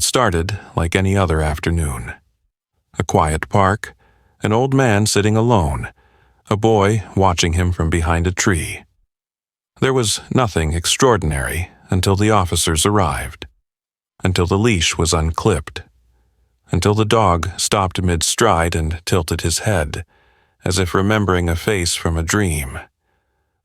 started like any other afternoon. A quiet park, an old man sitting alone, a boy watching him from behind a tree. There was nothing extraordinary until the officers arrived, until the leash was unclipped, until the dog stopped mid-stride and tilted his head, as if remembering a face from a dream.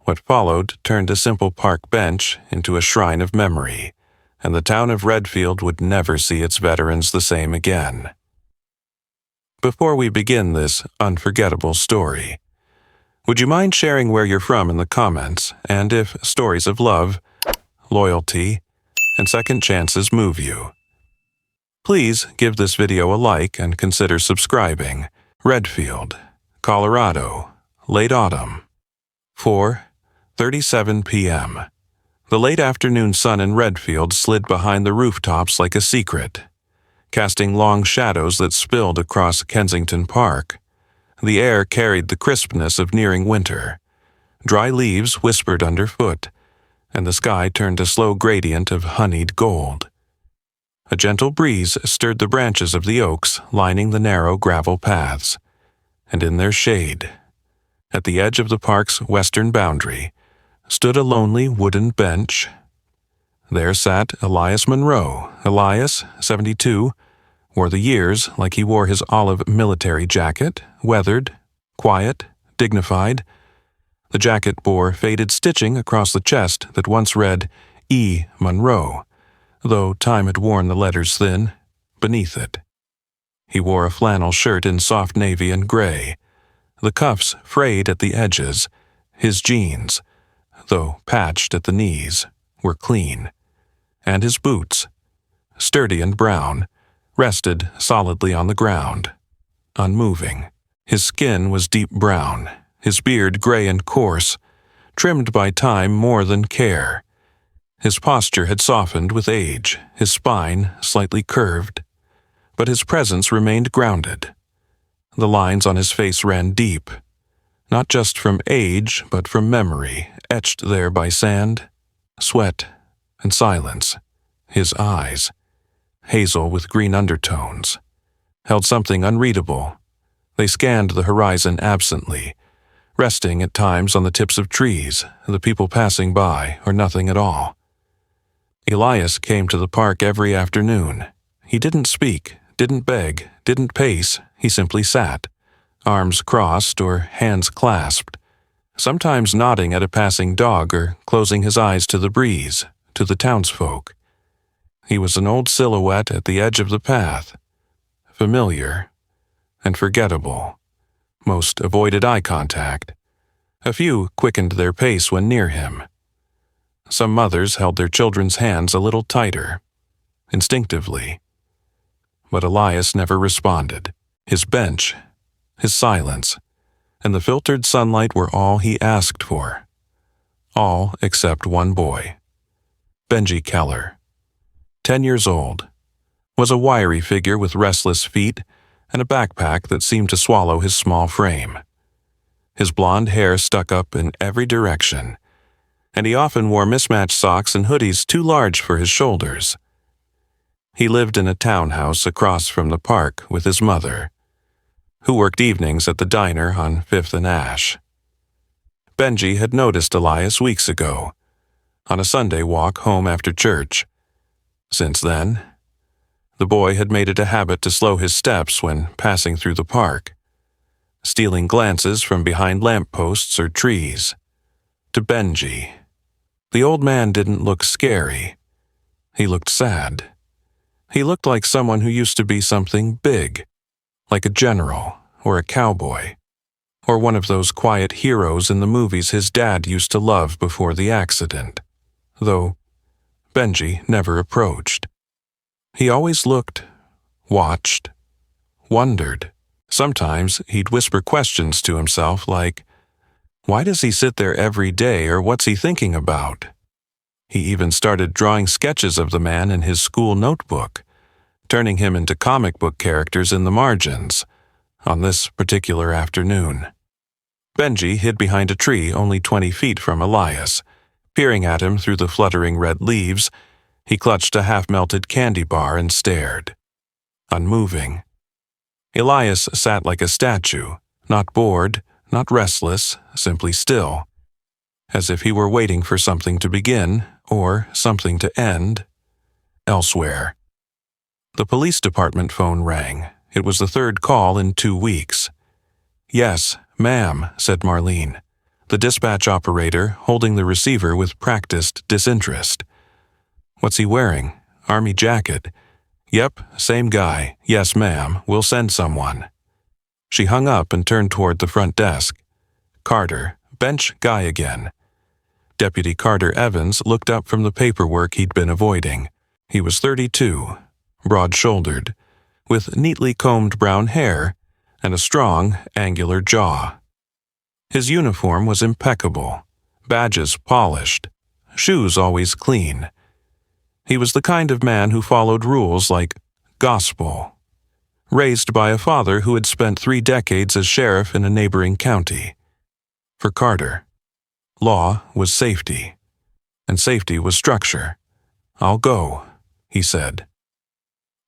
What followed turned a simple park bench into a shrine of memory, and the town of Redfield would never see its veterans the same again. Before we begin this unforgettable story, would you mind sharing where you're from in the comments, and if stories of love, loyalty, and second chances move you? Please give this video a like and consider subscribing. Redfield, Colorado, late autumn. 4:37 p.m. The late afternoon sun in Redfield slid behind the rooftops like a secret, casting long shadows that spilled across Kensington Park. The air carried the crispness of nearing winter. Dry leaves whispered underfoot, and the sky turned a slow gradient of honeyed gold. A gentle breeze stirred the branches of the oaks lining the narrow gravel paths, and in their shade, at the edge of the park's western boundary, stood a lonely wooden bench. There sat Elias Monroe. Elias, 72, wore the years like he wore his olive military jacket, weathered, quiet, dignified. The jacket bore faded stitching across the chest that once read E. Monroe, though time had worn the letters thin beneath it. He wore a flannel shirt in soft navy and gray, the cuffs frayed at the edges. His jeans, though patched at the knees, were clean, and his boots, sturdy and brown, rested solidly on the ground, unmoving. His skin was deep brown, his beard gray and coarse, trimmed by time more than care. His posture had softened with age, his spine slightly curved, but his presence remained grounded. The lines on his face ran deep, not just from age, but from memory, etched there by sand, sweat, and silence. His eyes, hazel with green undertones, held something unreadable. They scanned the horizon absently, resting at times on the tips of trees, the people passing by, or nothing at all. Elias came to the park every afternoon. He didn't speak, didn't beg, didn't pace. He simply sat, arms crossed or hands clasped, sometimes nodding at a passing dog or closing his eyes to the breeze, to the townsfolk. He was an old silhouette at the edge of the path, familiar and forgettable. Most avoided eye contact. A few quickened their pace when near him. Some mothers held their children's hands a little tighter, instinctively. But Elias never responded. His bench, his silence, and the filtered sunlight were all he asked for. All except one boy. Benji Keller, 10 years old, was a wiry figure with restless feet and a backpack that seemed to swallow his small frame. His blonde hair stuck up in every direction, and he often wore mismatched socks and hoodies too large for his shoulders. He lived in a townhouse across from the park with his mother, who worked evenings at the diner on 5th and Ash. Benji had noticed Elias weeks ago, on a Sunday walk home after church. Since then, the boy had made it a habit to slow his steps when passing through the park, stealing glances from behind lampposts or trees. To Benji, the old man didn't look scary. He looked sad. He looked like someone who used to be something big, like a general or a cowboy, or one of those quiet heroes in the movies his dad used to love before the accident, though Benji never approached. He always looked, watched, wondered. Sometimes he'd whisper questions to himself like, "Why does he sit there every day, or what's he thinking about?" He even started drawing sketches of the man in his school notebook, turning him into comic book characters in the margins. On this particular afternoon, Benji hid behind a tree only 20 feet from Elias, peering at him through the fluttering red leaves, He clutched a half-melted candy bar and stared. Unmoving. Elias sat like a statue, not bored, not restless, simply still, as if he were waiting for something to begin or something to end elsewhere. The police department phone rang. It was the third call in 2 weeks. "Yes, ma'am," said Marlene, the dispatch operator holding the receiver with practiced disinterest. "What's he wearing? Army jacket?" "Yep, same guy. Yes, ma'am, we'll send someone." She hung up and turned toward the front desk. Carter, bench guy again. Deputy Carter Evans looked up from the paperwork he'd been avoiding. He was 32, broad-shouldered, with neatly combed brown hair and a strong, angular jaw. His uniform was impeccable, badges polished, shoes always clean. He was the kind of man who followed rules like gospel. Raised by a father who had spent 3 decades as sheriff in a neighboring county. For Carter, law was safety, and safety was structure. "I'll go," he said.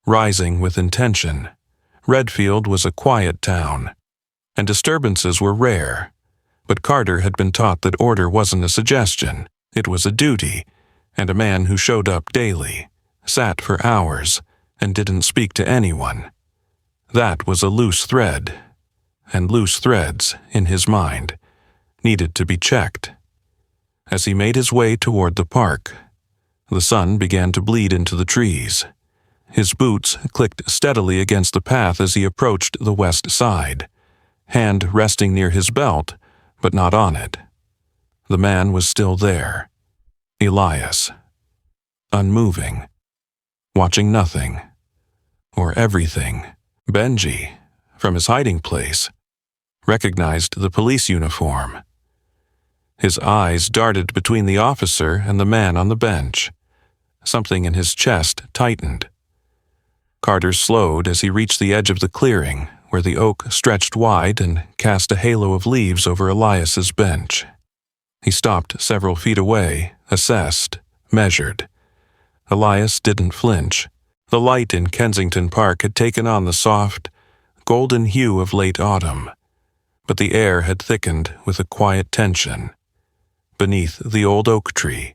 Rising with intention, Redfield was a quiet town, and disturbances were rare, but Carter had been taught that order wasn't a suggestion, it was a duty, and a man who showed up daily, sat for hours, and didn't speak to anyone. That was a loose thread, and loose threads, in his mind, needed to be checked. As he made his way toward the park, the sun began to bleed into the trees. His boots clicked steadily against the path as he approached the west side, hand resting near his belt, but not on it. The man was still there. Elias. Unmoving. Watching nothing. Or everything. Benji, from his hiding place, recognized the police uniform. His eyes darted between the officer and the man on the bench. Something in his chest tightened. Carter slowed as he reached the edge of the clearing, where the oak stretched wide and cast a halo of leaves over Elias's bench. He stopped several feet away, assessed, measured. Elias didn't flinch. The light in Kensington Park had taken on the soft, golden hue of late autumn, but the air had thickened with a quiet tension. Beneath the old oak tree,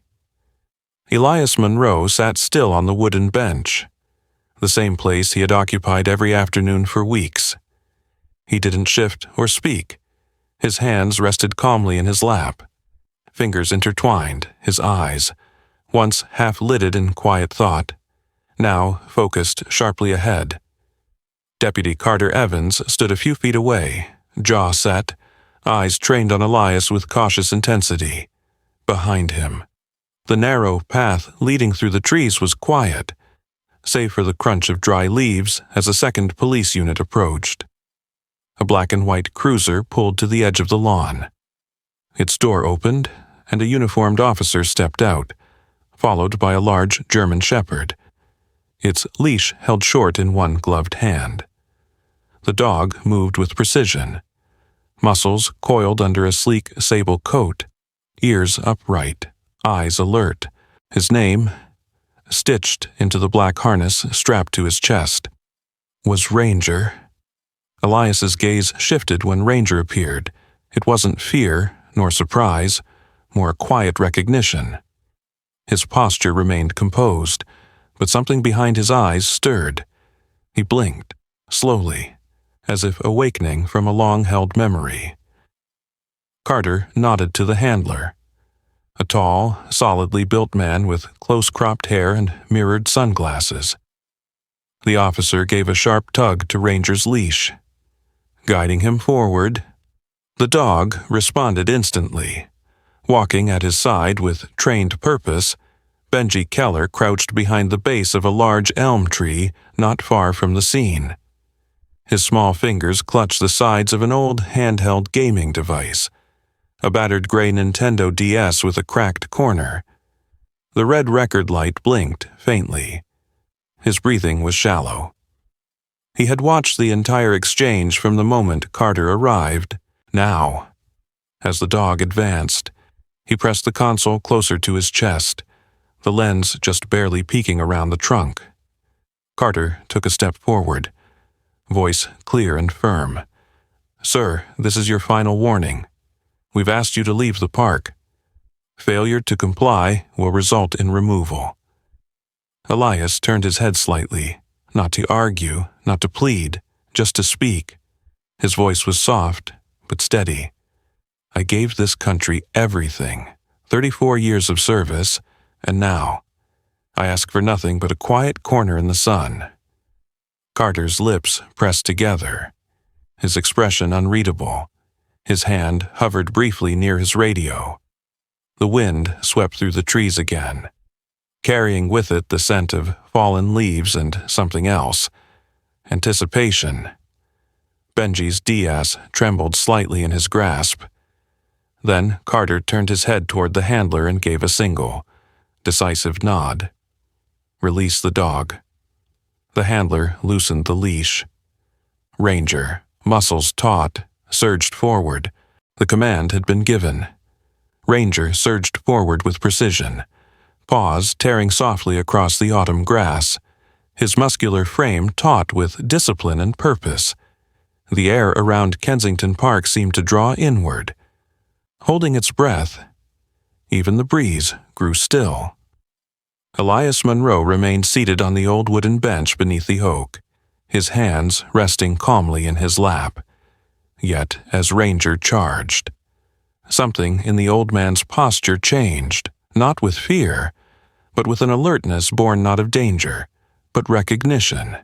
Elias Monroe sat still on the wooden bench, the same place he had occupied every afternoon for weeks. He didn't shift or speak. His hands rested calmly in his lap, fingers intertwined, his eyes, once half-lidded in quiet thought, now focused sharply ahead. Deputy Carter Evans stood a few feet away, jaw set, eyes trained on Elias with cautious intensity. Behind him, the narrow path leading through the trees was quiet, save for the crunch of dry leaves as a second police unit approached. A black and white cruiser pulled to the edge of the lawn. Its door opened, and a uniformed officer stepped out, followed by a large German shepherd, its leash held short in one gloved hand. The dog moved with precision, muscles coiled under a sleek sable coat, ears upright, eyes alert, his name, stitched into the black harness strapped to his chest, was Ranger. Elias's gaze shifted when Ranger appeared. It wasn't fear nor surprise, more quiet recognition. His posture remained composed, but something behind his eyes stirred. He blinked, slowly, as if awakening from a long-held memory. Carter nodded to the handler, a tall, solidly built man with close-cropped hair and mirrored sunglasses. The officer gave a sharp tug to Ranger's leash, guiding him forward. The dog responded instantly. Walking at his side with trained purpose, Benji Keller crouched behind the base of a large elm tree not far from the scene. His small fingers clutched the sides of an old handheld gaming device, a battered gray Nintendo DS with a cracked corner. The red record light blinked faintly. His breathing was shallow. He had watched the entire exchange from the moment Carter arrived. Now, as the dog advanced, he pressed the console closer to his chest, the lens just barely peeking around the trunk. Carter took a step forward, voice clear and firm. "Sir, this is your final warning. We've asked you to leave the park. Failure to comply will result in removal." Elias turned his head slightly, not to argue, not to plead, just to speak. His voice was soft, but steady. "I gave this country everything, 34 years of service, and now I ask for nothing but a quiet corner in the sun." Carter's lips pressed together, his expression unreadable. His hand hovered briefly near his radio. The wind swept through the trees again, carrying with it the scent of fallen leaves and something else. Anticipation. Benji's Diaz trembled slightly in his grasp. Then Carter turned his head toward the handler and gave a single, decisive nod. "Release the dog." The handler loosened the leash. Ranger, muscles taut, surged forward. The command had been given. Ranger surged forward with precision, paws tearing softly across the autumn grass, his muscular frame taut with discipline and purpose. The air around Kensington Park seemed to draw inward, holding its breath. Even the breeze grew still. Elias Monroe remained seated on the old wooden bench beneath the oak, his hands resting calmly in his lap. Yet, as Ranger charged, something in the old man's posture changed, not with fear, but with an alertness born not of danger, but recognition.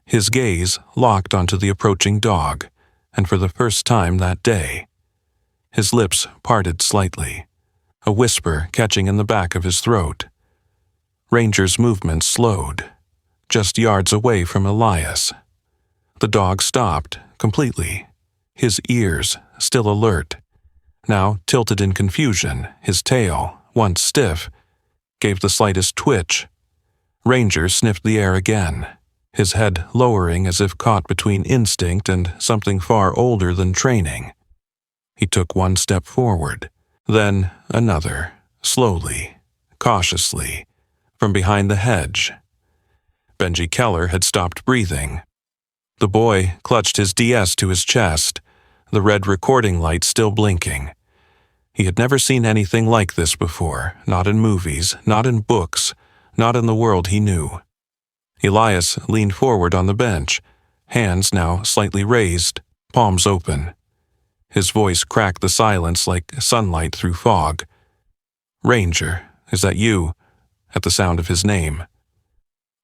His gaze locked onto the approaching dog, and for the first time that day. His lips parted slightly, a whisper catching in the back of his throat. Ranger's movement slowed, just yards away from Elias. The dog stopped completely, his ears still alert, now tilted in confusion. His tail, once stiff, gave the slightest twitch. Ranger sniffed the air again, his head lowering as if caught between instinct and something far older than training. He took one step forward, then another, slowly, cautiously, from behind the hedge. Benji Keller had stopped breathing. The boy clutched his DS to his chest, the red recording light still blinking. He had never seen anything like this before, not in movies, not in books, not in the world he knew. Elias leaned forward on the bench, hands now slightly raised, palms open. His voice cracked the silence like sunlight through fog. "Ranger, is that you?" At the sound of his name.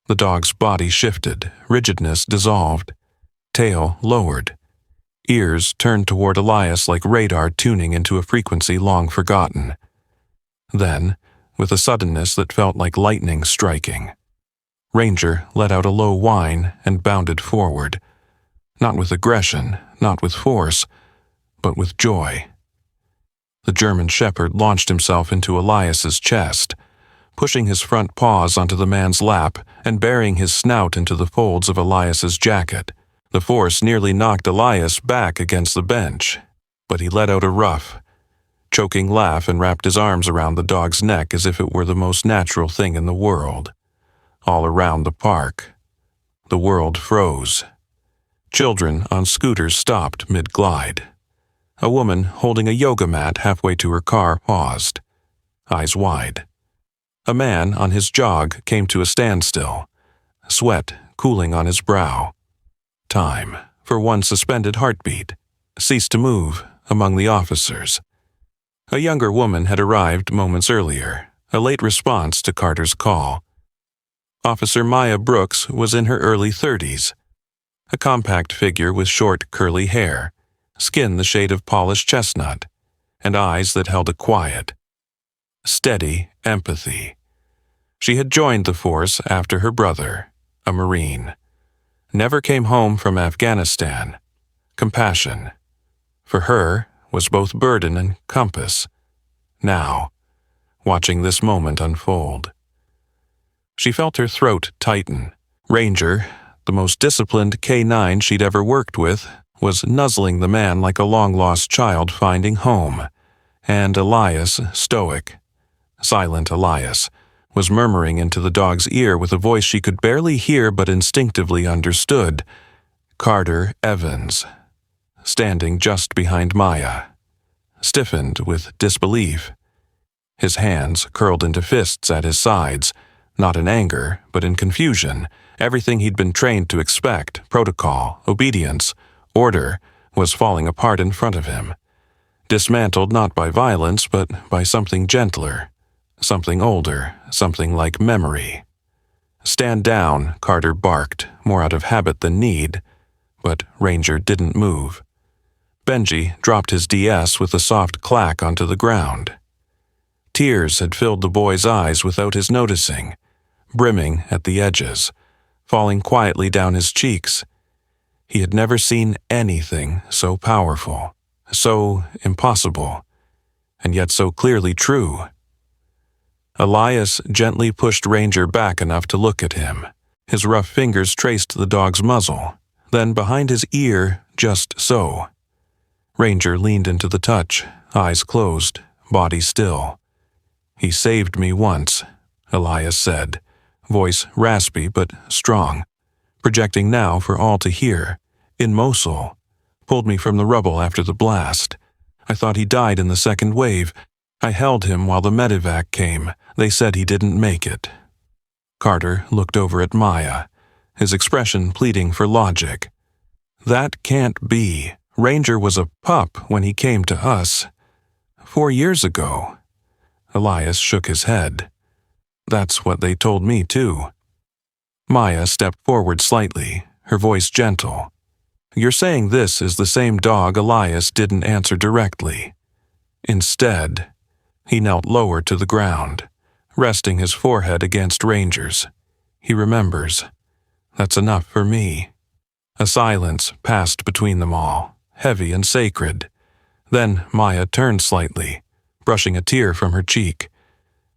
The dog's body shifted, rigidness dissolved, tail lowered. Ears turned toward Elias like radar tuning into a frequency long forgotten. Then, with a suddenness that felt like lightning striking, Ranger let out a low whine and bounded forward, not with aggression, not with force, but with joy. The German shepherd launched himself into Elias's chest, pushing his front paws onto the man's lap and burying his snout into the folds of Elias's jacket. The force nearly knocked Elias back against the bench, but he let out a rough, choking laugh and wrapped his arms around the dog's neck as if it were the most natural thing in the world. All around the park, the world froze. Children on scooters stopped mid-glide. A woman holding a yoga mat halfway to her car paused, eyes wide. A man on his jog came to a standstill, sweat cooling on his brow. Time, for one suspended heartbeat, ceased to move among the officers. A younger woman had arrived moments earlier, a late response to Carter's call. Officer Maya Brooks was in her early 30s, a compact figure with short, curly hair, skin the shade of polished chestnut, and eyes that held a quiet, steady empathy. She had joined the force after her brother, a Marine. Never came home from Afghanistan. Compassion, for her, was both burden and compass. Now, watching this moment unfold. She felt her throat tighten. Ranger, the most disciplined K-9 she'd ever worked with, was nuzzling the man like a long-lost child finding home. And Elias, stoic, silent Elias, was murmuring into the dog's ear with a voice she could barely hear but instinctively understood. Carter Evans, standing just behind Maya, stiffened with disbelief. His hands curled into fists at his sides, not in anger, but in confusion. Everything he'd been trained to expect, protocol, obedience, order, was falling apart in front of him. Dismantled not by violence, but by something gentler, something older, something like memory. "Stand down," Carter barked, more out of habit than need, but Ranger didn't move. Benji dropped his DS with a soft clack onto the ground. Tears had filled the boy's eyes without his noticing, brimming at the edges, falling quietly down his cheeks. He had never seen anything so powerful, so impossible, and yet so clearly true. Elias gently pushed Ranger back enough to look at him. His rough fingers traced the dog's muzzle, then behind his ear, just so. Ranger leaned into the touch, eyes closed, body still. "He saved me once," Elias said, voice raspy but strong, projecting now for all to hear. "In Mosul. Pulled me from the rubble after the blast. I thought he died in the second wave. I held him while the medevac came. They said he didn't make it." Carter looked over at Maya, his expression pleading for logic. "That can't be. Ranger was a pup when he came to us. 4 years ago." Elias shook his head. "That's what they told me, too." Maya stepped forward slightly, her voice gentle. "You're saying this is the same dog Elias didn't answer directly." Instead, he knelt lower to the ground, resting his forehead against Ranger's. "He remembers. That's enough for me." A silence passed between them all, heavy and sacred. Then Maya turned slightly, brushing a tear from her cheek.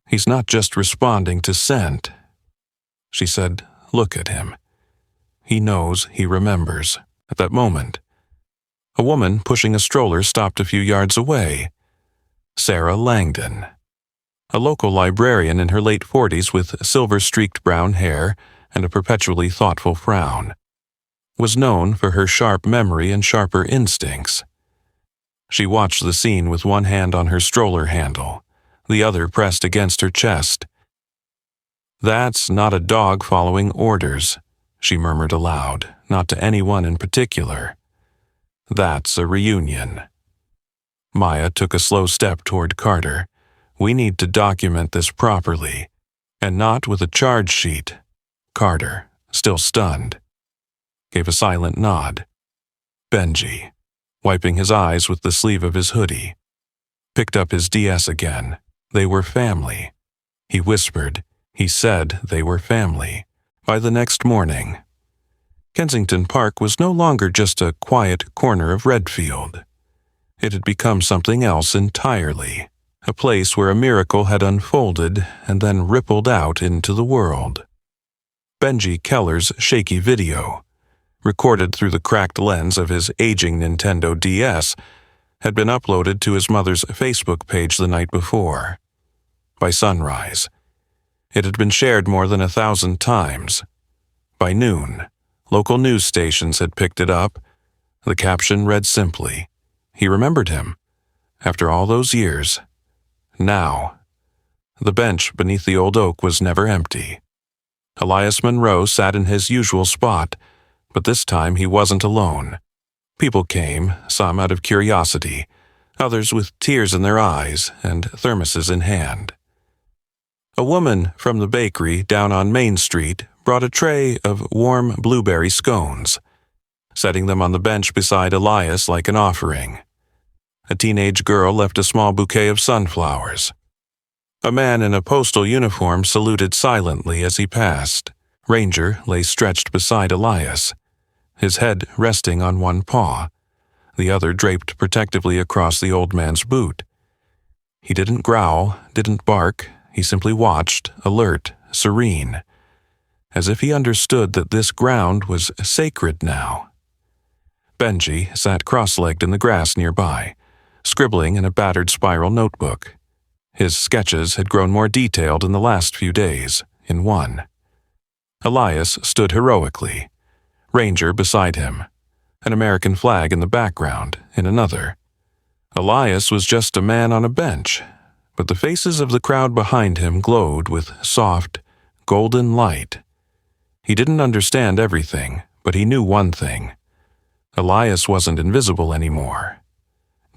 "He's not just responding to scent." She said, "Look at him. He knows, he remembers." At that moment, a woman pushing a stroller stopped a few yards away. Sarah Langdon, a local librarian in her late 40s with silver-streaked brown hair and a perpetually thoughtful frown, was known for her sharp memory and sharper instincts. She watched the scene with one hand on her stroller handle, the other pressed against her chest. "That's not a dog following orders," she murmured aloud, not to anyone in particular. "That's a reunion." Maya took a slow step toward Carter. "We need to document this properly, and not with a charge sheet." Carter, still stunned, gave a silent nod. Benji, wiping his eyes with the sleeve of his hoodie, picked up his DS again. They were family. He whispered. He said they were family. By the next morning, Kensington Park was no longer just a quiet corner of Redfield. It had become something else entirely, a place where a miracle had unfolded and then rippled out into the world. Benji Keller's shaky video, recorded through the cracked lens of his aging Nintendo DS, had been uploaded to his mother's Facebook page the night before. By sunrise, it had been shared more than 1,000 times. By noon, local news stations had picked it up. The caption read simply, "He remembered him. After all those years. Now." The bench beneath the old oak was never empty. Elias Monroe sat in his usual spot, but this time he wasn't alone. People came, some out of curiosity, others with tears in their eyes and thermoses in hand. A woman from the bakery down on Main Street brought a tray of warm blueberry scones, setting them on the bench beside Elias like an offering. A teenage girl left a small bouquet of sunflowers. A man in a postal uniform saluted silently as he passed. Ranger lay stretched beside Elias, his head resting on one paw, the other draped protectively across the old man's boot. He didn't growl, didn't bark. He simply watched, alert, serene, as if he understood that this ground was sacred now. Benji sat cross-legged in the grass nearby, scribbling in a battered spiral notebook. His sketches had grown more detailed in the last few days, in one. Elias stood heroically, Ranger beside him, an American flag in the background in another. Elias was just a man on a bench, but the faces of the crowd behind him glowed with soft, golden light. He didn't understand everything, but he knew one thing. Elias wasn't invisible anymore.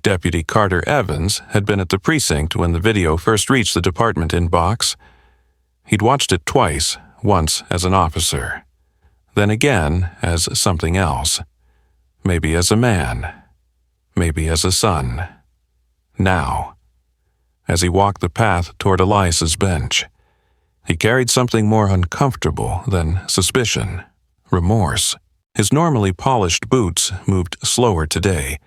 Deputy Carter Evans had been at the precinct when the video first reached the department inbox. He'd watched it twice, once as an officer, then again as something else. Maybe as a man, maybe as a son. Now, as he walked the path toward Elias's bench, he carried something more uncomfortable than suspicion, remorse. His normally polished boots moved slower today,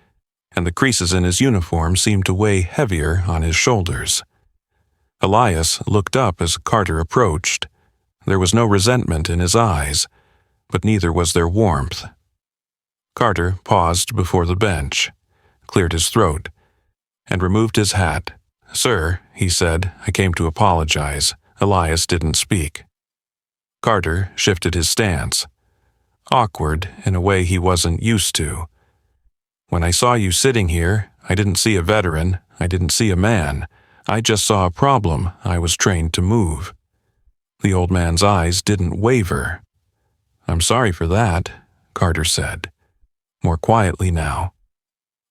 and the creases in his uniform seemed to weigh heavier on his shoulders. Elias looked up as Carter approached. There was no resentment in his eyes, but neither was there warmth. Carter paused before the bench, cleared his throat, and removed his hat. "Sir," he said, "I came to apologize." Elias didn't speak. Carter shifted his stance, awkward in a way he wasn't used to. "When I saw you sitting here, I didn't see a veteran, I didn't see a man. I just saw a problem I was trained to move." The old man's eyes didn't waver. "I'm sorry for that," Carter said, more quietly now.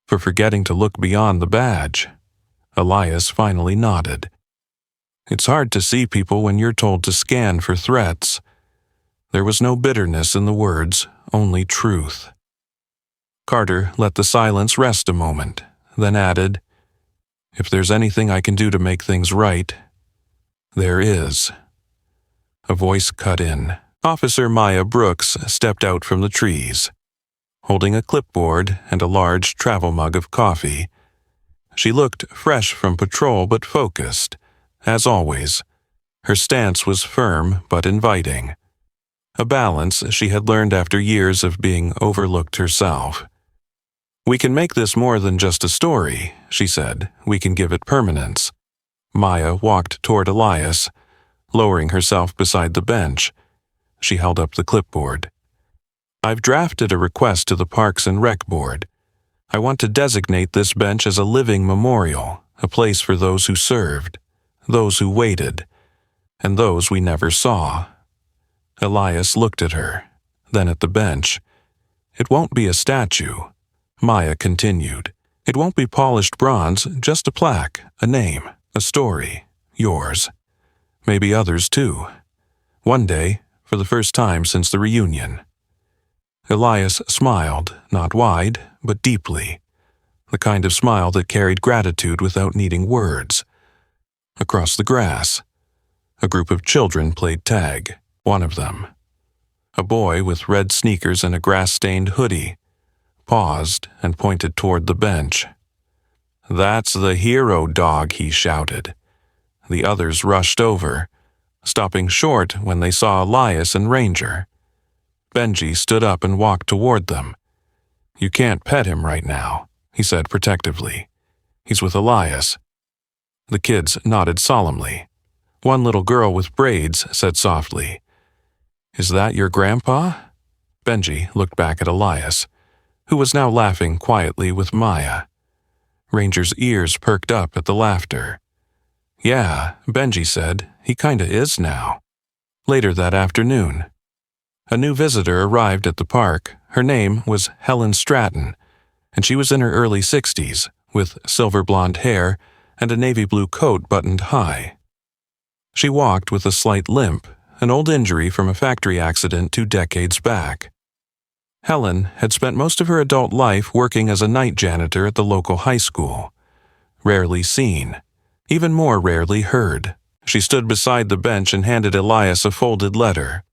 "For forgetting to look beyond the badge." Elias finally nodded. "It's hard to see people when you're told to scan for threats." There was no bitterness in the words, only truth. Carter let the silence rest a moment, then added, "If there's anything I can do to make things right, there is." A voice cut in. Officer Maya Brooks stepped out from the trees, holding a clipboard and a large travel mug of coffee. She looked fresh from patrol but focused, as always. Her stance was firm but inviting, a balance she had learned after years of being overlooked herself. "We can make this more than just a story," she said. "We can give it permanence." Maya walked toward Elias, lowering herself beside the bench. She held up the clipboard. "I've drafted a request to the Parks and Rec Board. I want to designate this bench as a living memorial, a place for those who served, those who waited, and those we never saw." Elias looked at her, then at the bench. "It won't be a statue," Maya continued. "It won't be polished bronze, just a plaque, a name, a story, yours. Maybe others too. One day, for the first time since the reunion." Elias smiled, not wide, but deeply, the kind of smile that carried gratitude without needing words. Across the grass, a group of children played tag, one of them, a boy with red sneakers and a grass-stained hoodie, paused and pointed toward the bench. "That's the hero dog," he shouted. The others rushed over, stopping short when they saw Elias and Ranger. Benji stood up and walked toward them. "You can't pet him right now," he said protectively. "He's with Elias." The kids nodded solemnly. One little girl with braids said softly, "Is that your grandpa?" Benji looked back at Elias, who was now laughing quietly with Maya. Ranger's ears perked up at the laughter. "Yeah," Benji said, "he kinda is now." Later that afternoon, a new visitor arrived at the park. Her name was Helen Stratton, and she was in her early 60s, with silver blonde hair and a navy blue coat buttoned high. She walked with a slight limp, an old injury from a factory accident 2 decades back. Helen had spent most of her adult life working as a night janitor at the local high school. Rarely seen, even more rarely heard. She stood beside the bench and handed Elias a folded letter.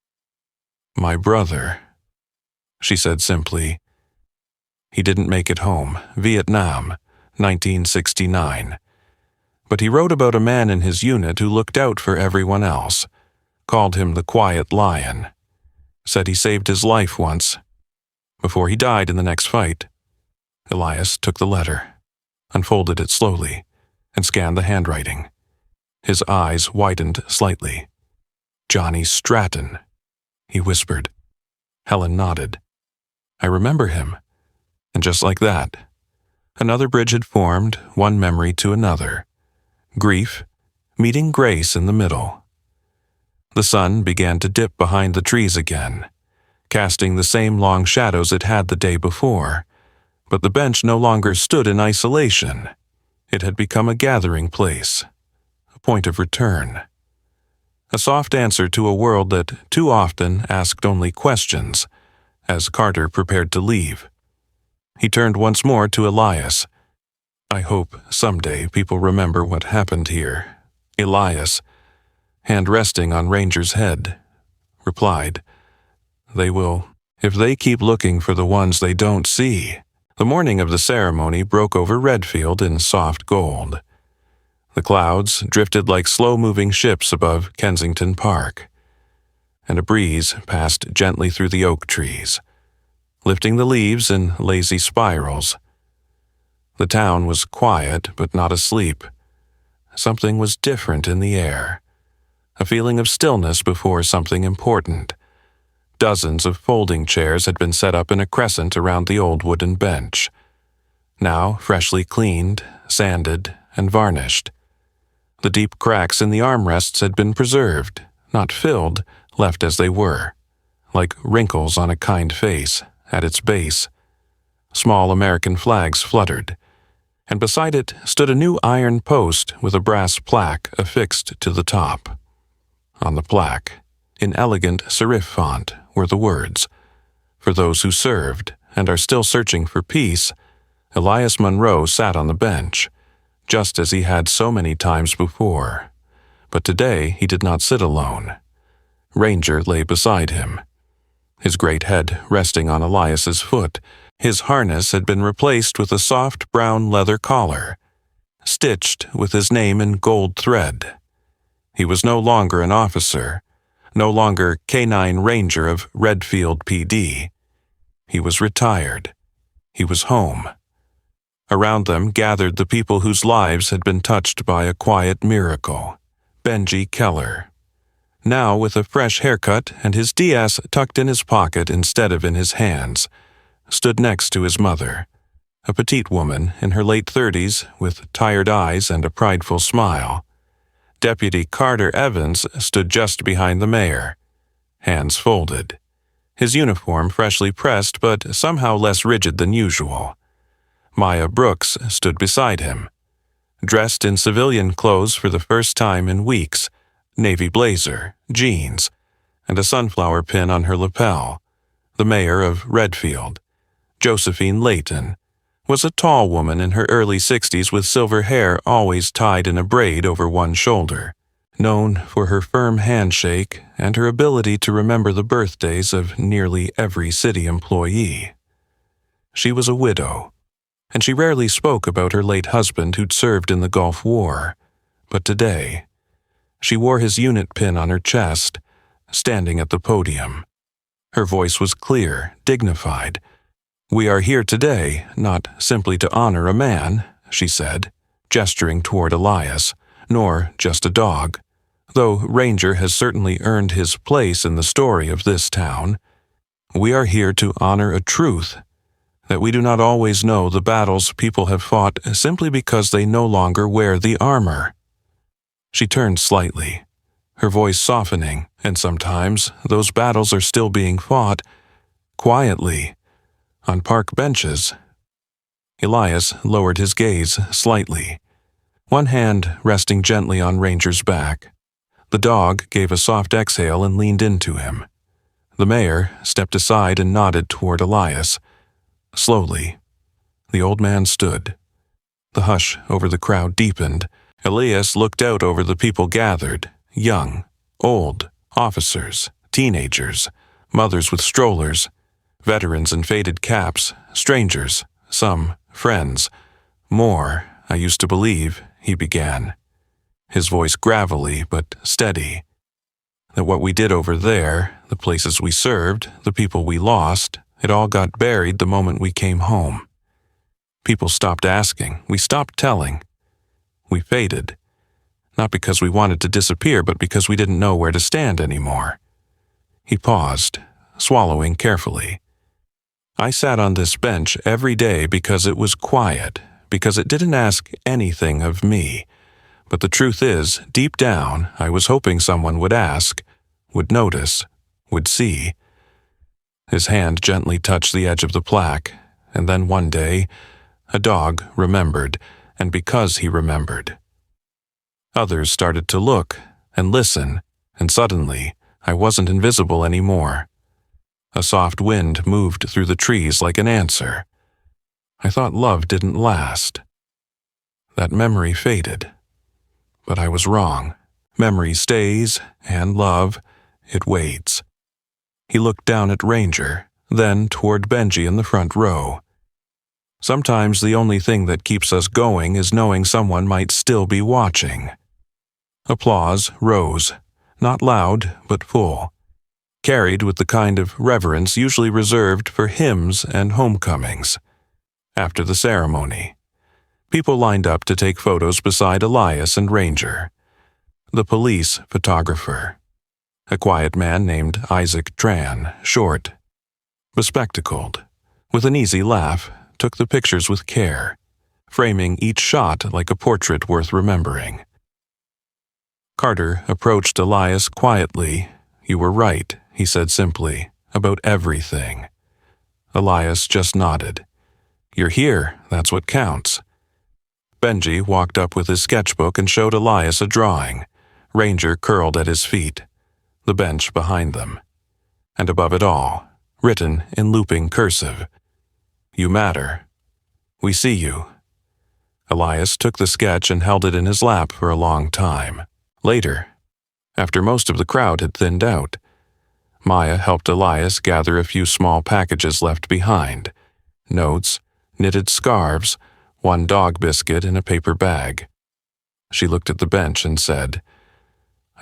"My brother," she said simply. "He didn't make it home. Vietnam, 1969. But he wrote about a man in his unit who looked out for everyone else, called him the Quiet Lion. Said he saved his life once, before he died in the next fight." Elias took the letter, unfolded it slowly, and scanned the handwriting. His eyes widened slightly. "Johnny Stratton," he whispered. Helen nodded. "I remember him." And just like that, another bridge had formed, one memory to another. Grief, meeting grace in the middle. The sun began to dip behind the trees again, casting the same long shadows it had the day before, but the bench no longer stood in isolation. It had become a gathering place, a point of return. A soft answer to a world that too often asked only questions, as Carter prepared to leave. He turned once more to Elias. "I hope someday people remember what happened here." Elias, hand resting on Ranger's head, replied, "They will, if they keep looking for the ones they don't see." The morning of the ceremony broke over Redfield in soft gold. The clouds drifted like slow-moving ships above Kensington Park, and a breeze passed gently through the oak trees, lifting the leaves in lazy spirals. The town was quiet but not asleep. Something was different in the air, a feeling of stillness before something important. Dozens of folding chairs had been set up in a crescent around the old wooden bench, now freshly cleaned, sanded, and varnished. The deep cracks in the armrests had been preserved, not filled, left as they were, like wrinkles on a kind face. At its base, small American flags fluttered, and beside it stood a new iron post with a brass plaque affixed to the top. On the plaque, in elegant serif font, were the words, "For those who served and are still searching for peace, Elias Munro sat on the bench, just as he had so many times before. But today he did not sit alone. Ranger lay beside him, his great head resting on Elias's foot. His harness had been replaced with a soft brown leather collar, stitched with his name in gold thread. He was no longer an officer, no longer Canine Ranger of Redfield PD. He was retired. He was home. Around them gathered the people whose lives had been touched by a quiet miracle. Benji Keller, now with a fresh haircut and his DS tucked in his pocket instead of in his hands, stood next to his mother, a petite woman in her late 30s with tired eyes and a prideful smile. Deputy Carter Evans stood just behind the mayor, hands folded, his uniform freshly pressed but somehow less rigid than usual. Maya Brooks stood beside him, dressed in civilian clothes for the first time in weeks, navy blazer, jeans, and a sunflower pin on her lapel. The mayor of Redfield, Josephine Layton, was a tall woman in her early 60s with silver hair always tied in a braid over one shoulder, known for her firm handshake and her ability to remember the birthdays of nearly every city employee. She was a widow, and she rarely spoke about her late husband who'd served in the Gulf War, but today, she wore his unit pin on her chest, standing at the podium. Her voice was clear, dignified. "We are here today, not simply to honor a man," she said, gesturing toward Elias, "nor just a dog, though Ranger has certainly earned his place in the story of this town. We are here to honor a truth, that we do not always know the battles people have fought simply because they no longer wear the armor." She turned slightly, her voice softening, and sometimes those battles are still being fought, quietly, on park benches. Elias lowered his gaze slightly, one hand resting gently on Ranger's back. The dog gave a soft exhale and leaned into him. The mayor stepped aside and nodded toward Elias. Slowly, the old man stood. The hush over the crowd deepened. Elias looked out over the people gathered, young, old, officers, teenagers, mothers with strollers, veterans in faded caps, strangers, some friends. "More, I used to believe," he began, his voice gravelly but steady, "that what we did over there, the places we served, the people we lost, it all got buried the moment we came home. People stopped asking, we stopped telling. We faded. Not because we wanted to disappear, but because we didn't know where to stand anymore. He paused, swallowing carefully. I sat on this bench every day because it was quiet, because it didn't ask anything of me. But the truth is, deep down, I was hoping someone would ask, would notice, would see. His hand gently touched the edge of the plaque, and then one day, a dog remembered, and because he remembered. Others started to look and listen, and suddenly, I wasn't invisible anymore. A soft wind moved through the trees like an answer. I thought love didn't last. That memory faded. But I was wrong. Memory stays, and love, it waits. He looked down at Ranger, then toward Benji in the front row. Sometimes the only thing that keeps us going is knowing someone might still be watching. Applause rose, not loud, but full, carried with the kind of reverence usually reserved for hymns and homecomings. After the ceremony, people lined up to take photos beside Elias and Ranger. The police photographer, a quiet man named Isaac Tran, short, bespectacled, with an easy laugh, took the pictures with care, framing each shot like a portrait worth remembering. Carter approached Elias quietly. "You were right," he said simply, "about everything." Elias just nodded. "You're here, that's what counts." Benji walked up with his sketchbook and showed Elias a drawing. Ranger curled at his feet, the bench behind them. And above it all, written in looping cursive, "You matter. We see you." Elias took the sketch and held it in his lap for a long time. Later, after most of the crowd had thinned out, Maya helped Elias gather a few small packages left behind, notes, knitted scarves, one dog biscuit in a paper bag. She looked at the bench and said,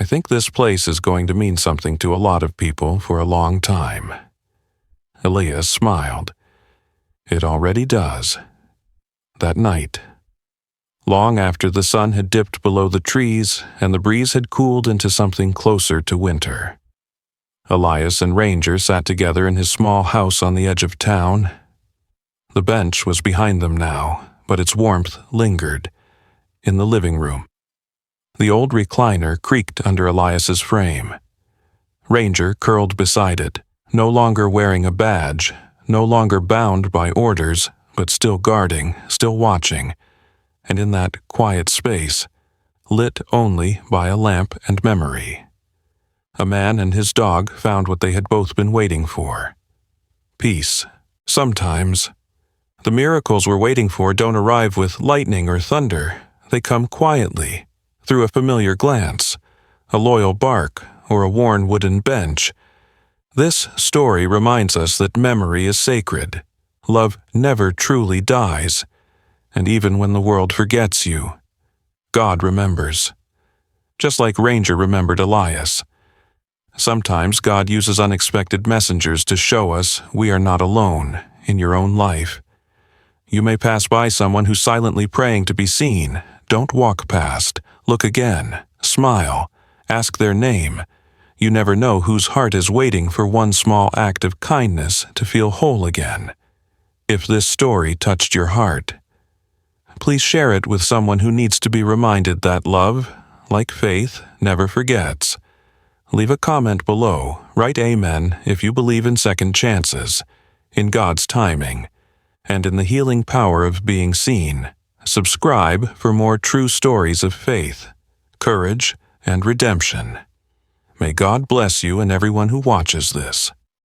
"I think this place is going to mean something to a lot of people for a long time." Elias smiled. "It already does." That night, long after the sun had dipped below the trees and the breeze had cooled into something closer to winter, Elias and Ranger sat together in his small house on the edge of town. The bench was behind them now, but its warmth lingered. In the living room, the old recliner creaked under Elias's frame. Ranger curled beside it, no longer wearing a badge, no longer bound by orders, but still guarding, still watching, and in that quiet space, lit only by a lamp and memory, a man and his dog found what they had both been waiting for. Peace. Sometimes, the miracles we're waiting for don't arrive with lightning or thunder. They come quietly, through a familiar glance, a loyal bark, or a worn wooden bench. This story reminds us that memory is sacred. Love never truly dies. And even when the world forgets you, God remembers. Just like Ranger remembered Elias. Sometimes God uses unexpected messengers to show us we are not alone in your own life. You may pass by someone who's silently praying to be seen. Don't walk past. Look again. Smile. Ask their name. You never know whose heart is waiting for one small act of kindness to feel whole again. If this story touched your heart, please share it with someone who needs to be reminded that love, like faith, never forgets. Leave a comment below. Write Amen if you believe in second chances, in God's timing, and in the healing power of being seen. Subscribe for more true stories of faith, courage, and redemption. May God bless you and everyone who watches this.